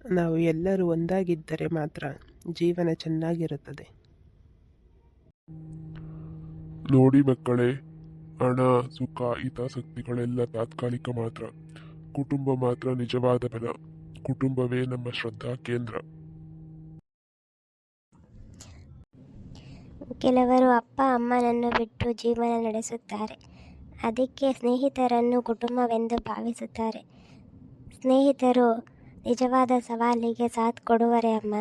ನಾವು ಎಲ್ಲರೂ ಒಂದಾಗಿದ್ದರೆ ಮಾತ್ರ ಜೀವನ ಚೆನ್ನಾಗಿರುತ್ತದೆ. ನೋಡಿ ಮಕ್ಕಳೇ, ಹಣ, ಸುಖ, ಹಿತಾಸಕ್ತಿಗಳೆಲ್ಲ ತಾತ್ಕಾಲಿಕ ಮಾತ್ರ. ಕುಟುಂಬ ಮಾತ್ರ ನಿಜವಾದ ಬಲ. ಕುಟುಂಬವೇ ನಮ್ಮ ಶ್ರದ್ಧಾ ಕೇಂದ್ರ. ಕೆಲವರು ಅಪ್ಪ ಅಮ್ಮನನ್ನು ಬಿಟ್ಟು ಜೀವನ ನಡೆಸುತ್ತಾರೆ. ಅದಕ್ಕೆ ಸ್ನೇಹಿತರನ್ನು ಕುಟುಂಬವೆಂದು ಭಾವಿಸುತ್ತಾರೆ. ಸ್ನೇಹಿತರು ನಿಜವಾದ ಸವಾಲಿಗೆ ಸಾಥ್ ಕೊಡುವರೇ ಅಮ್ಮ?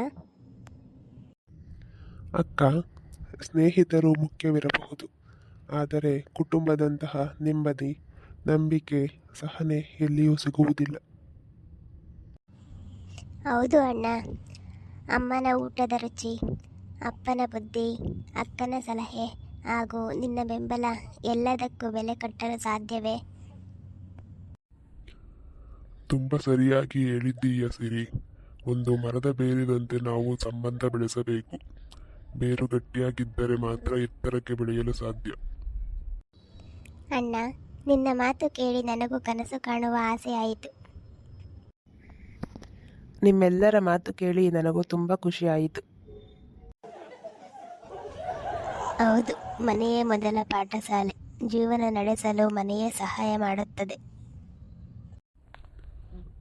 ಅಕ್ಕ, ಸ್ನೇಹಿತರು ಮುಖ್ಯವಿರಬಹುದು, ಆದರೆ ಕುಟುಂಬದಂತಹ ನೆಮ್ಮದಿ, ನಂಬಿಕೆ, ಸಹನೆ ಎಲ್ಲಿಯೂ ಸಿಗುವುದಿಲ್ಲ. ಹೌದು ಅಣ್ಣ. ಅಮ್ಮನ ಊಟದ ರುಚಿ, ಅಪ್ಪನ ಬುದ್ಧಿ, ಅಕ್ಕನ ಸಲಹೆ ಹಾಗೂ ನಿನ್ನ ಬೆಂಬಲ ಎಲ್ಲದಕ್ಕೂ ಬೆಲೆ ಕಟ್ಟಲು ಸಾಧ್ಯವೇ? ತುಂಬ ಸರಿಯಾಗಿ ಹೇಳಿದ್ದೀಯ ಸಿರಿ. ಒಂದು ಮರದ ಬೇರಿನಂತೆ ನಾವು ಸಂಬಂಧ ಬೆಳೆಸಬೇಕು. ಬೇರು ಗಟ್ಟಿಯಾಗಿದ್ದರೆ ಮಾತ್ರ ಎತ್ತರಕ್ಕೆ ಬೆಳೆಯಲು ಸಾಧ್ಯ. ಅಣ್ಣ, ನಿನ್ನ ಮಾತು ಕೇಳಿ ನನಗೂ ಕನಸು ಕಾಣುವ ಆಸೆ ಆಯಿತು. ನಿಮ್ಮೆಲ್ಲರ ಮಾತು ಕೇಳಿ ನನಗೂ ತುಂಬ ಖುಷಿ ಆಯಿತು. ಹೌದು, ಮನೆಯೇ ಮೊದಲ ಪಾಠಶಾಲೆ. ಜೀವನ ನಡೆಸಲು ಮನೆಯೇ ಸಹಾಯ ಮಾಡುತ್ತದೆ.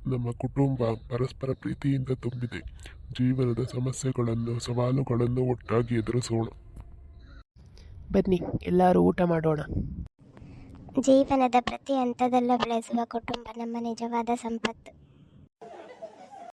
ನಮ್ಮ ಕುಟುಂಬ ಪರಸ್ಪರ ಪ್ರೀತಿಯಿಂದ ತುಂಬಿದೆ. ಜೀವನದ ಸಮಸ್ಯೆಗಳನ್ನು, ಸವಾಲುಗಳನ್ನು ಒಟ್ಟಾಗಿ ಎದುರಿಸೋಣ. ಬನ್ನಿ, ಎಲ್ಲರೂ ಊಟ ಮಾಡೋಣ. ಜೀವನದ ಪ್ರತಿ ಹಂತದಲ್ಲೂ ಬೆಳೆಸುವ ಕುಟುಂಬ ನಮ್ಮ ನಿಜವಾದ ಸಂಪತ್ತು.